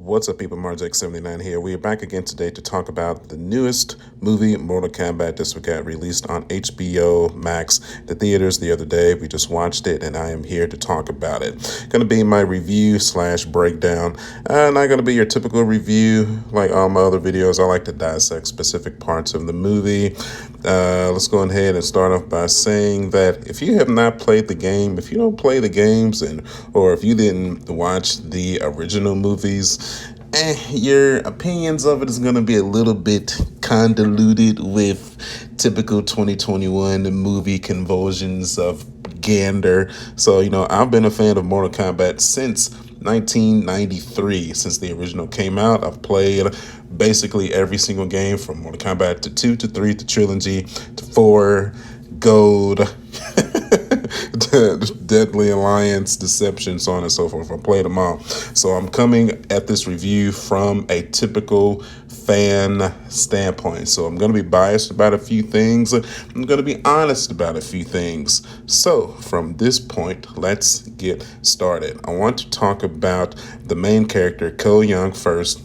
What's up, people? Marjack79 here. We are back again today to talk about the newest movie, Mortal Kombat. This got released on HBO Max, the theaters the other day. We just watched it, and I am here to talk about it. Going to be my review slash breakdown. Not going to be your typical review like all my other videos. I like to dissect specific parts of the movie. Let's go ahead and start off by saying that if you have not played the game, if you don't play the games, or if you didn't watch the original movies, your opinions of it is going to be a little bit convoluted with typical 2021 movie convulsions of gander. So, I've been a fan of Mortal Kombat since 1993, since the original came out. I've played basically every single game from Mortal Kombat to 2 to 3 to Trilogy to 4, Gold, Deadly Alliance, Deception, so on and so forth. I played them all. So I'm coming at this review from a typical fan standpoint. So I'm going to be biased about a few things. I'm going to be honest about a few things. So from this point, let's get started. I want to talk about the main character, Kang, first.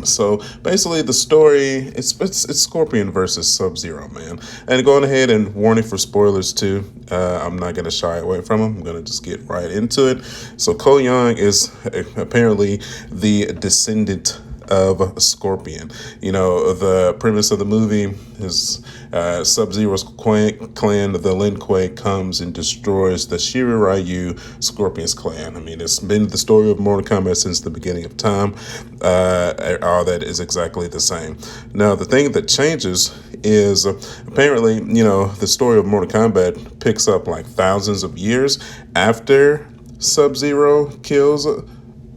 So basically the story, it's Scorpion versus Sub-Zero, man. And going ahead and warning for spoilers too. I'm not going to shy away from them. I'm going to just get right into it. So Kang is apparently the descendant of Scorpion. The premise of the movie is Sub-Zero's clan, the Lin Kuei, comes and destroys the Shiryu Scorpion's clan. I mean, it's been the story of Mortal Kombat since the beginning of time. All that is exactly the same. Now, the thing that changes is apparently, the story of Mortal Kombat picks up like thousands of years after Sub-Zero kills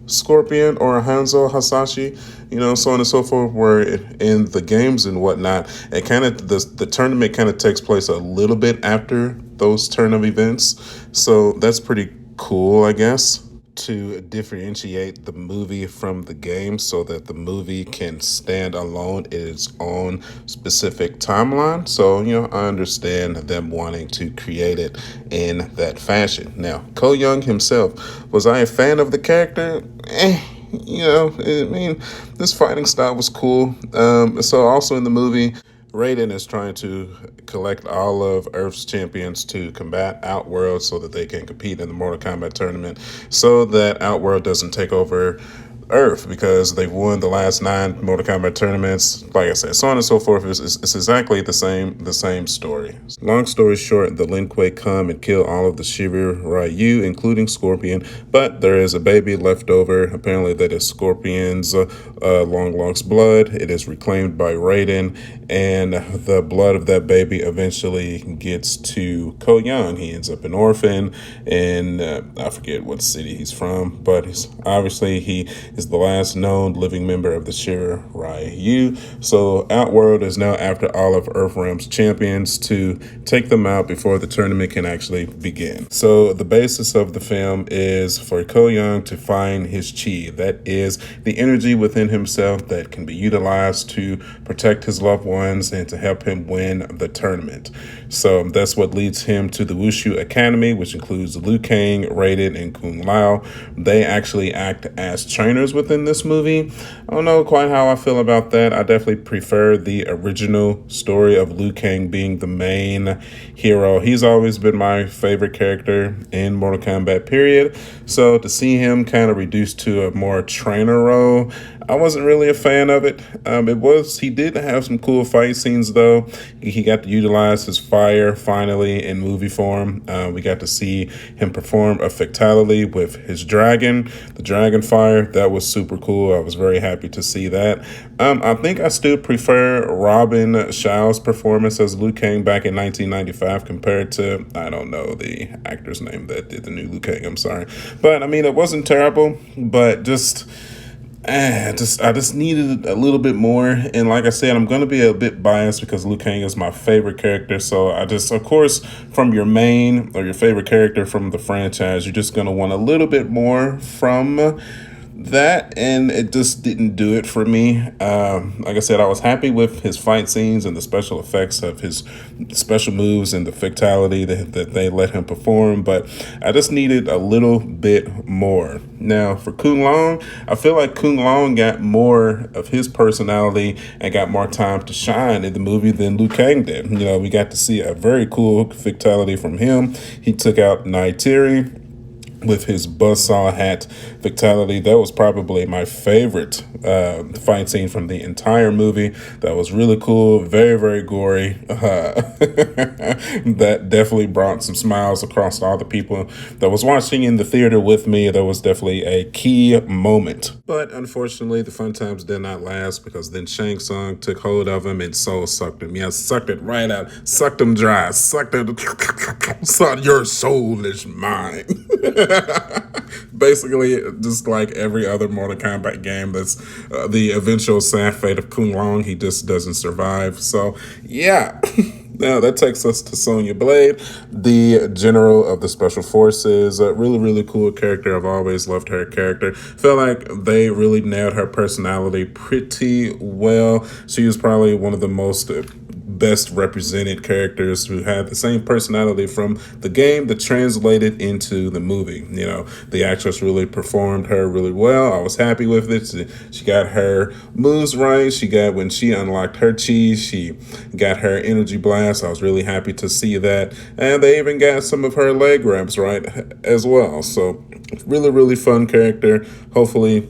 Scorpion or Hanzo Hasashi, so on and so forth, where in the games and whatnot, it kind of, the tournament kind of takes place a little bit after those turn of events. So that's pretty cool, I guess, to differentiate the movie from the game so that the movie can stand alone in its own specific timeline. So, I understand them wanting to create it in that fashion. Now, Kang himself, was I a fan of the character? This fighting style was cool. So also in the movie, Raiden is trying to collect all of Earth's champions to combat Outworld so that they can compete in the Mortal Kombat tournament, so that Outworld doesn't take over Earth, because they've won the last 9 Mortal Kombat tournaments. Like I said, so on and so forth. It's exactly the same story. Long story short, the Lin Kuei come and kill all of the Shiryu, including Scorpion, but there is a baby left over. Apparently that is Scorpion's long lost blood. It is reclaimed by Raiden, and the blood of that baby eventually gets to Kang. He ends up an orphan, and I forget what city he's from, but he is the last known living member of the Shiryu. So Outworld is now after all of Earthrealm's champions to take them out before the tournament can actually begin. So the basis of the film is for Kang to find his chi. That is the energy within himself that can be utilized to protect his loved ones and to help him win the tournament. So that's what leads him to the Wushu Academy, which includes Liu Kang, Raiden, and Kung Lao. They actually act as trainers within this movie. I don't know quite how I feel about that. I definitely prefer the original story of Liu Kang being the main hero. He's always been my favorite character in Mortal Kombat, period. So to see him kind of reduced to a more trainer role, I wasn't really a fan of it. He did have some cool fight scenes though. He got to utilize his fire finally in movie form. We got to see him perform a fatality with his dragon, the dragon fire. That was super cool. I was very happy to see that. I think I still prefer Robin Shao's performance as Liu Kang back in 1995 compared to, I don't know the actor's name that did the new Liu Kang, I'm sorry. But I mean, it wasn't terrible, but I just needed a little bit more. And like I said, I'm going to be a bit biased because Liu Kang is my favorite character. So of course, from your main or your favorite character from the franchise, you're just going to want a little bit more from That, and it just didn't do it for me. Like I said, I was happy with his fight scenes and the special effects of his special moves and the fatality that they let him perform, but I just needed a little bit more. Now, for Kung Long, I feel like Kung Long got more of his personality and got more time to shine in the movie than Liu Kang did. You know, we got to see a very cool fatality from him. He took out Naitiri with his buzzsaw hat fatality. That was probably my favorite fight scene from the entire movie. That was really cool, very, very gory. That definitely brought some smiles across all the people that was watching in the theater with me. That was definitely a key moment. But unfortunately, the fun times did not last, because then Shang Tsung took hold of him and soul sucked him. Yeah, sucked it right out. Sucked him dry. Sucked it. Son, your soul is mine. Basically, just like every other Mortal Kombat game, that's the eventual sad fate of Kung Long. He just doesn't survive. So, yeah. Now, that takes us to Sonya Blade, the general of the Special Forces. A really, really cool character. I've always loved her character. Felt like they really nailed her personality pretty well. She was probably one of the most best represented characters who had the same personality from the game that translated into the movie. You know, the actress really performed her really well. I was happy with it. She got her moves right. She got, when she unlocked her chi, she got her energy blast. I was really happy to see that. And they even got some of her leg grabs right as well. So really, really fun character. Hopefully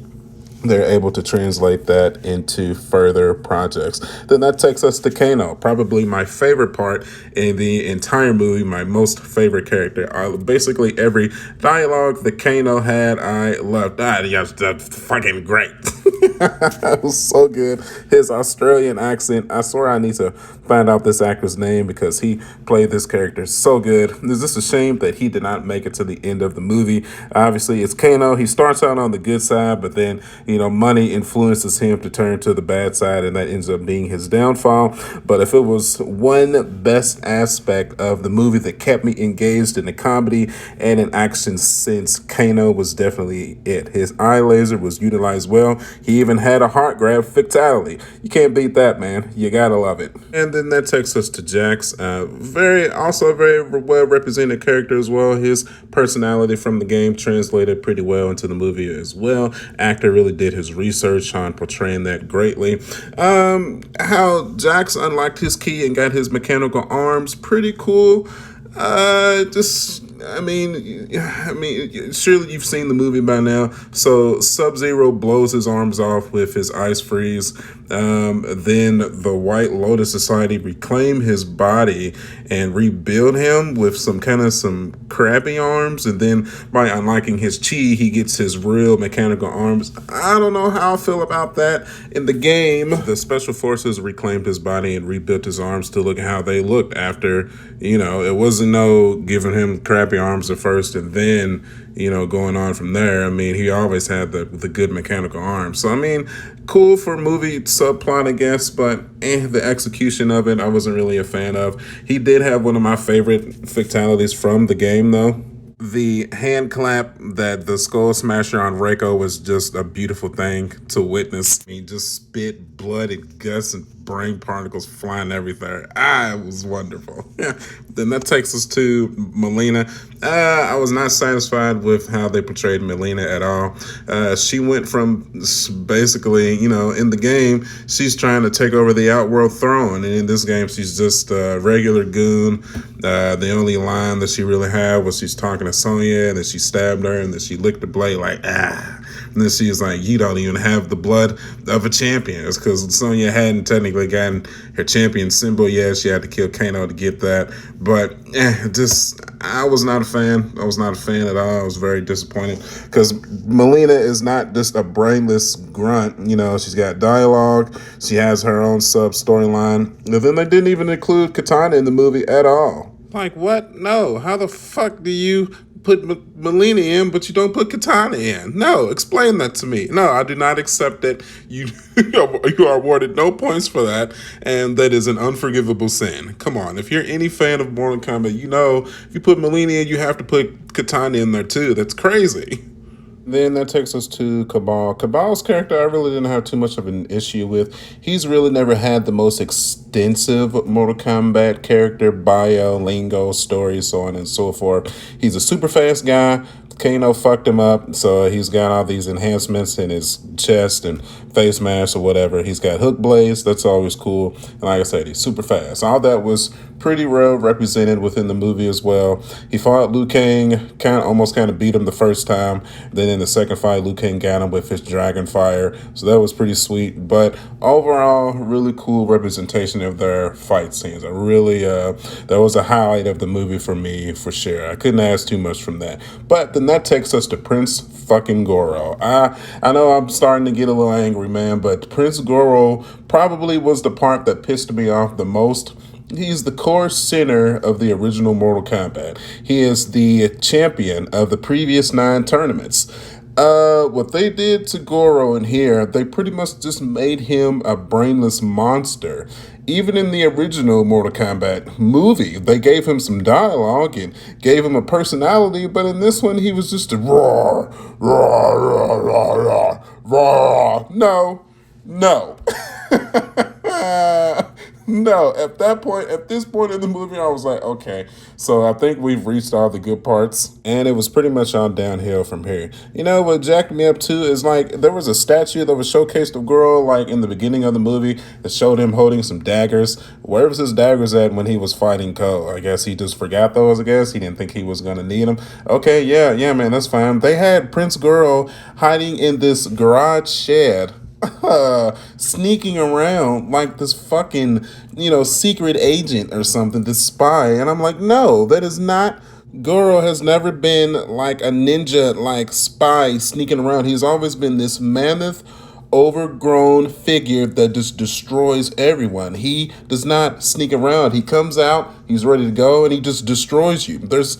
they're able to translate that into further projects. Then that takes us to Kano, probably my favorite part in the entire movie, my most favorite character. Basically every dialogue that Kano had, I loved. That's fucking great. It was so good. His Australian accent, I swear I need to find out this actor's name, because he played this character so good. It's just a shame that he did not make it to the end of the movie. Obviously, it's Kano. He starts out on the good side, but then, you know, money influences him to turn to the bad side, and that ends up being his downfall. But if it was one best aspect of the movie that kept me engaged in the comedy and in action sense, Kano was definitely it. His eye laser was utilized well. He even had a heart grab fatality. You can't beat that, man. You gotta love it. And then that takes us to Jax. Also a very well represented character as well. His personality from the game translated pretty well into the movie as well. Actor really did his research on portraying that greatly. How Jax unlocked his key and got his mechanical arms, pretty cool. I mean, surely you've seen the movie by now. So Sub-Zero blows his arms off with his ice freeze. Then the White Lotus Society reclaim his body and rebuild him with some crappy arms. And then by unlocking his chi, he gets his real mechanical arms. I don't know how I feel about that. In the game, the Special Forces reclaimed his body and rebuilt his arms to look at how they looked after, you know, it wasn't no giving him crappy arms at first and then, you know, going on from there. I mean, he always had the good mechanical arms. So, I mean, cool for movie subplot, I guess, but the execution of it, I wasn't really a fan of. He did have one of my favorite fatalities from the game, though. The hand clap that the Skull Smasher on Reiko was just a beautiful thing to witness. I mean, just spit, blood, and guts, and brain particles flying everywhere. It was wonderful. Then that takes us to Molina. I was not satisfied with how they portrayed Molina at all. She went from basically, you know, in the game, she's trying to take over the Outworld throne. And in this game, she's just a regular goon. The only line that she really had was she's talking to Sonya, and then she stabbed her, and then she licked the blade like, And then she's like, you don't even have the blood of a champion. It's because Sonya hadn't technically gotten her champion symbol yet. She had to kill Kano to get that. But I was not a fan. I was not a fan at all. I was very disappointed because Molina is not just a brainless grunt. You know, she's got dialogue. She has her own sub storyline. And then they didn't even include Katana in the movie at all. Like, what? No. How the fuck do you put Molina in, but you don't put Katana in? No, explain that to me. No, I do not accept that. You are awarded no points for that, and that is an unforgivable sin. Come on, if you're any fan of Mortal Kombat, you know if you put Molina in, you have to put Katana in there too. That's crazy. Then that takes us to Cabal. Cabal's character, I really didn't have too much of an issue with. He's really never had the most extensive Mortal Kombat character bio, lingo, story, so on and so forth. He's a super fast guy. Kano fucked him up, so he's got all these enhancements in his chest and face mask or whatever. He's got hook blades. That's always cool. And like I said, he's super fast. All that was pretty well represented within the movie as well. He fought Liu Kang, almost kind of beat him the first time. Then in the second fight, Liu Kang got him with his dragon fire. So that was pretty sweet. But overall, really cool representation of their fight scenes. I really, that was a highlight of the movie for me, for sure. I couldn't ask too much from that. But then that takes us to Prince fucking Goro. I know I'm starting to get a little angry, man, but Prince Goro probably was the part that pissed me off the most. He's the core center of the original Mortal Kombat. He is the champion of the previous 9 tournaments. What they did to Goro in here, they pretty much just made him a brainless monster. Even in the original Mortal Kombat movie, they gave him some dialogue and gave him a personality, but in this one, he was just a roar, roar, roar, roar, roar, roar. No, no. No, at this point in the movie, I was like, okay, so I think we've reached all the good parts, and it was pretty much on downhill from here. You know, what jacked me up too is like, there was a statue that was showcased of Goro, like in the beginning of the movie, that showed him holding some daggers. Where was his daggers at when he was fighting Ko? I guess he just forgot those, I guess. He didn't think he was going to need them. Okay, yeah, man, that's fine. They had Prince Goro hiding in this garage shed, sneaking around like this fucking, secret agent or something, this spy. And I'm like, no, that is not. Goro has never been like a ninja, like spy sneaking around. He's always been this mammoth, overgrown figure that just destroys everyone. He does not sneak around. He comes out, he's ready to go, and he just destroys you. This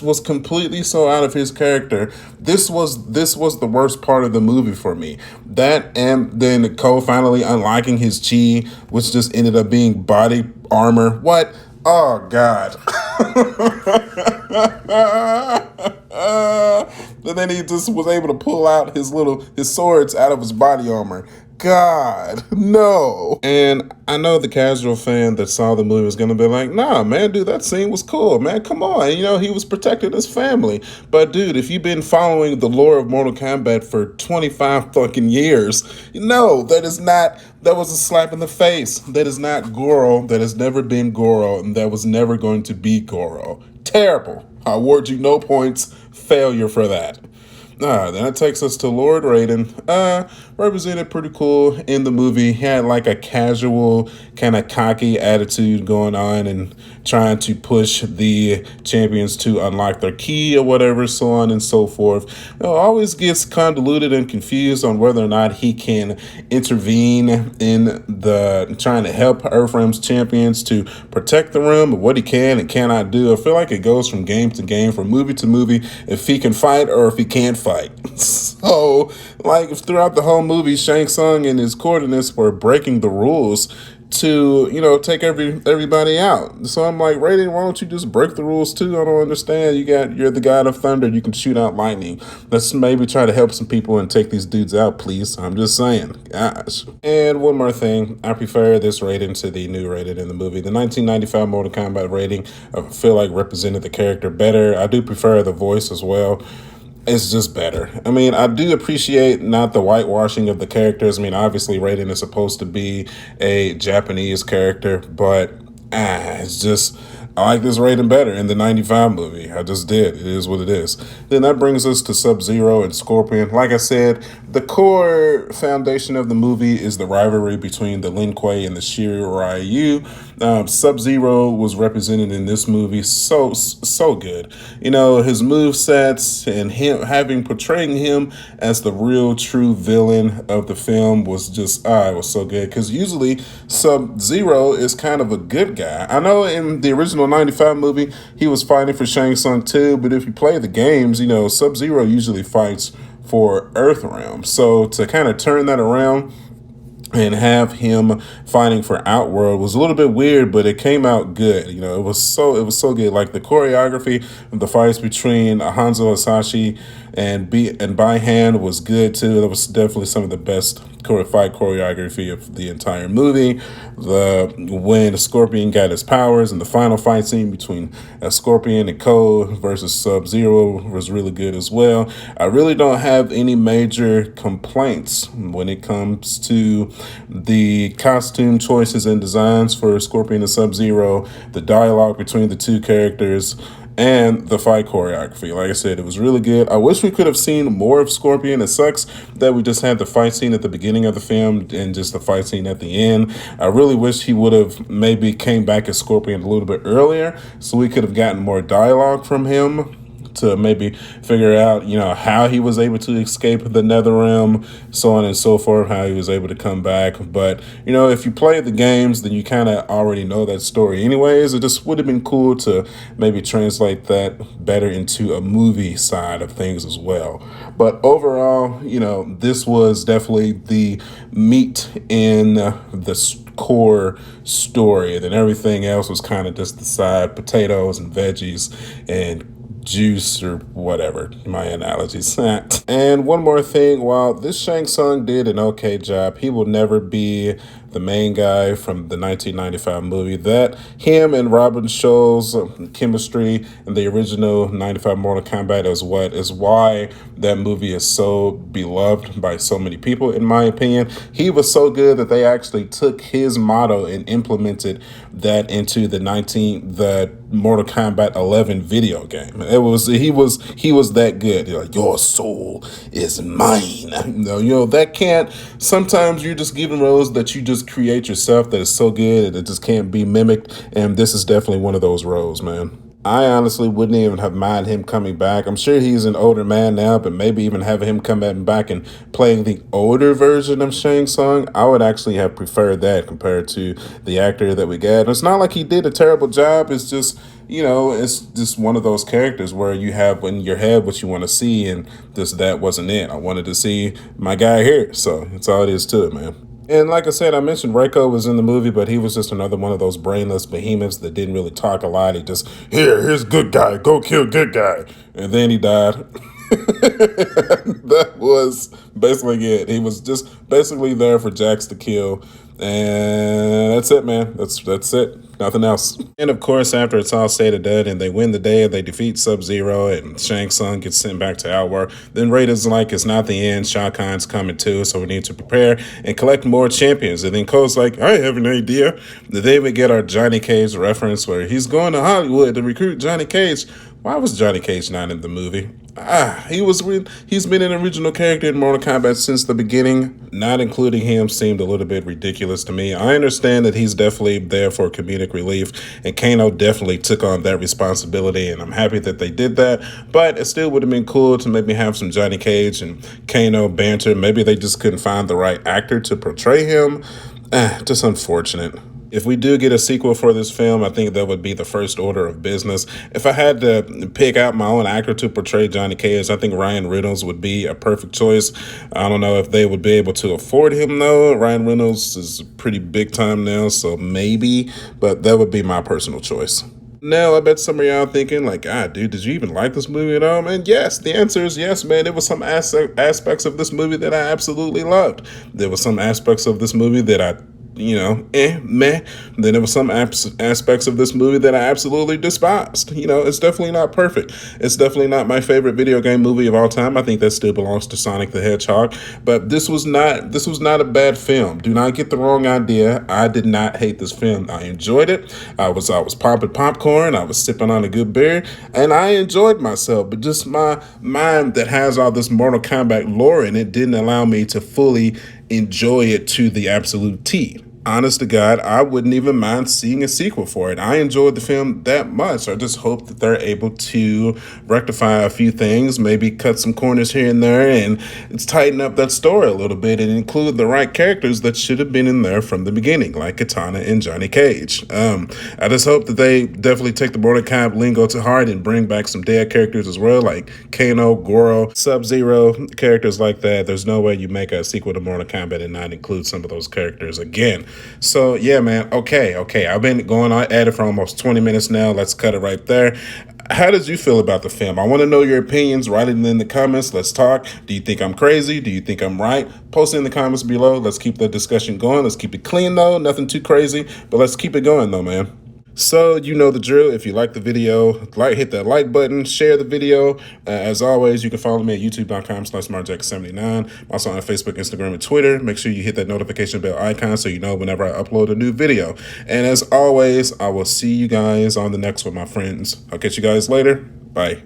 was completely so out of his character. This was the worst part of the movie for me. That, and then Ko finally unlocking his chi, which just ended up being body armor. What? Oh God. And then he just was able to pull out his swords out of his body armor. God, no. And I know the casual fan that saw the movie was going to be like, nah, man, dude, that scene was cool, man. Come on. He was protecting his family. But, dude, if you've been following the lore of Mortal Kombat for 25 fucking years, that was a slap in the face. That is not Goro. That has never been Goro. And that was never going to be Goro. Terrible. I award you no points. Failure for that. Then it takes us to Lord Raiden. Represented pretty cool in the movie. He had like a casual, kind of cocky attitude going on and trying to push the champions to unlock their key or whatever, so on and so forth. Always gets convoluted and confused on whether or not he can intervene in the trying to help Earthrealm's champions to protect the realm, or what he can and cannot do. I feel like it goes from game to game, from movie to movie, if he can fight or if he can't fight. So, like, throughout the whole movie, Shang Tsung and his coordinates were breaking the rules to, take everybody out. So I'm like, Raiden, why don't you just break the rules too? I don't understand. You're the god of thunder. You can shoot out lightning. Let's maybe try to help some people and take these dudes out, please. I'm just saying. Gosh. And one more thing. I prefer this Raiden to the new Raiden in the movie. The 1995 Mortal Kombat Raiden, I feel like represented the character better. I do prefer the voice as well. It's just better. I mean, I do appreciate not the whitewashing of the characters. I mean, obviously, Raiden is supposed to be a Japanese character, but it's just, I like this Raiden better in the 95 movie. I just did. It is what it is. Then that brings us to Sub-Zero and Scorpion. Like I said, the core foundation of the movie is the rivalry between the Lin Kuei and the Shiryu. Sub-Zero was represented in this movie so good. His move sets and him portraying him as the real true villain of the film was just, it was so good. Because usually Sub-Zero is kind of a good guy. I know in the original 95 movie, he was fighting for Shang Tsung too, but if you play the games, Sub-Zero usually fights for Earthrealm. So to kind of turn that around and have him fighting for Outworld was a little bit weird, but it came out good. It was so good. Like the choreography of the fights between Hanzo Hasashi and by hand was good too. That was definitely some of the best fight choreography of the entire movie. When Scorpion got his powers and the final fight scene between Scorpion and Code versus Sub-Zero was really good as well. I really don't have any major complaints when it comes to the costume choices and designs for Scorpion and Sub-Zero, the dialogue between the two characters, and the fight choreography. Like I said, it was really good. I wish we could have seen more of Scorpion. It sucks that we just had the fight scene at the beginning of the film and just the fight scene at the end. I really wish he would have maybe came back as Scorpion a little bit earlier so we could have gotten more dialogue from him to maybe figure out, how he was able to escape the Netherrealm, so on and so forth, how he was able to come back. But, if you play the games, then you kind of already know that story anyways. It just would have been cool to maybe translate that better into a movie side of things as well. But overall, this was definitely the meat in the core story, and then everything else was kind of just the side potatoes and veggies and juice or whatever, my analogies. And one more thing, while this Shang Tsung did an okay job, he will never be the main guy from the 1995 movie. That him and Robin Scholl's chemistry in the original 95 Mortal Kombat is why that movie is so beloved by so many people, in my opinion. He was so good that they actually took his motto and implemented that into the Mortal Kombat 11 video game. He was that good. Like, your soul is mine. That can't. Sometimes you're just given roles that you just create yourself that is so good and it just can't be mimicked. And this is definitely one of those roles, man. I honestly wouldn't even have minded him coming back. I'm sure he's an older man now, but maybe even having him come back and playing the older version of Shang Tsung, I would actually have preferred that compared to the actor that we got. And it's not like he did a terrible job. It's just, it's just one of those characters where you have in your head what you want to see, and that wasn't it. I wanted to see my guy here. So that's all it is to it, man. And like I said, I mentioned Reiko was in the movie, but he was just another one of those brainless behemoths that didn't really talk a lot. He just, here's good guy, go kill good guy. And then he died. That was basically it. He was just basically there for Jax to kill. And that's it, man. That's it. Nothing else. And of course, after it's all said and done and they win the day and they defeat Sub-Zero and Shang Tsung gets sent back to Outworld, then Raiden's like, it's not the end. Shao Kahn's coming too, so we need to prepare and collect more champions. And then Cole's like, I have an idea. Then we get our Johnny Cage reference where he's going to Hollywood to recruit Johnny Cage. Why was Johnny Cage not in the movie? He's been an original character in Mortal Kombat since the beginning. Not including him seemed a little bit ridiculous to me. I understand that he's definitely there for comedic relief, and Kano definitely took on that responsibility, and I'm happy that they did that. But it still would have been cool to maybe have some Johnny Cage and Kano banter. Maybe they just couldn't find the right actor to portray him. Just unfortunate. If we do get a sequel for this film, I think that would be the first order of business. If I had to pick out my own actor to portray Johnny Cage, I think Ryan Reynolds would be a perfect choice. I don't know if they would be able to afford him, though. Ryan Reynolds is pretty big time now, so maybe. But that would be my personal choice. Now, I bet some of y'all thinking, like, dude, did you even like this movie at all, man? Yes, the answer is yes, man. There was some aspects of this movie that I absolutely loved. There were some aspects of this movie that I meh. Then there were some aspects of this movie that I absolutely despised. It's definitely not perfect. It's definitely not my favorite video game movie of all time. I think that still belongs to Sonic the Hedgehog. But this was not a bad film. Do not get the wrong idea. I did not hate this film. I enjoyed it. I was popping popcorn. I was sipping on a good beer, and I enjoyed myself. But just my mind that has all this Mortal Kombat lore in it didn't allow me to fully enjoy it to the absolute T. Honest to God, I wouldn't even mind seeing a sequel for it. I enjoyed the film that much. I just hope that they're able to rectify a few things, maybe cut some corners here and there, and tighten up that story a little bit and include the right characters that should have been in there from the beginning, like Katana and Johnny Cage. I just hope that they definitely take the Mortal Kombat lingo to heart and bring back some dead characters as well, like Kano, Goro, Sub-Zero, characters like that. There's no way you make a sequel to Mortal Kombat and not include some of those characters again. So, yeah, man, okay. I've been going on at it for almost 20 minutes now. Let's cut it right there. How did you feel about the film? I want to know your opinions. Write it in the comments. Let's talk. Do you think I'm crazy? Do you think I'm right? Post it in the comments below. Let's keep the discussion going. Let's keep it clean, though. Nothing too crazy, but let's keep it going, though, man. So you know the drill. If you like the video, hit that like button, share the video. As always, you can follow me at youtube.com/smartjack79. Also on Facebook, Instagram, and Twitter. Make sure you hit that notification bell icon so you know whenever I upload a new video. And as always, I will see you guys on the next one, my friends. I'll catch you guys later. Bye.